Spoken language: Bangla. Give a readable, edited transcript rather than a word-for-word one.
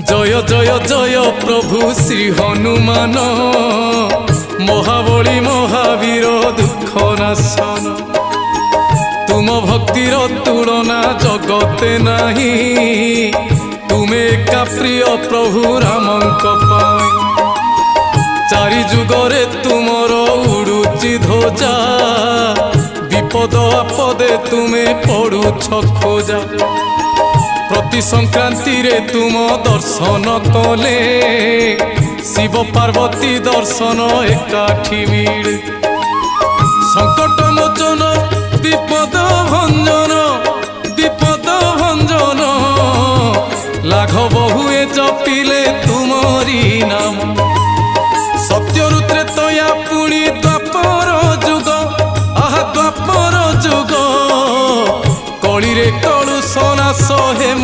জয় জয় জয় প্রভু শ্রী হনুমান, মহাবলী মহাবীর দুঃখ নাশন। তুম ভক্তির তুলনা জগতে নাহি, তুমে একা প্রিয় প্রভু রামঙ্ক পাই। চারি যুগরে তুমর উড়ুচি ধ্বজা, বিপদ আপদে তুমে পড়ুছ খোঁজা। প্রতি সংক্রান্তিরে তুম দর্শন কলে, শিব পার্বতী দর্শন একাঠি মিলে। সংকট মোচন বিপদ ভঞ্জন, বিপদ ভঞ্জন, লাঘব হুয়ে জপিলে তুমরি নাম। সত্যরু ত্রেতয়া পুଣି দ্বাপর যুগ, আহা দ্বাপর যুগ, কলিরে কলুষ নাশ হেম।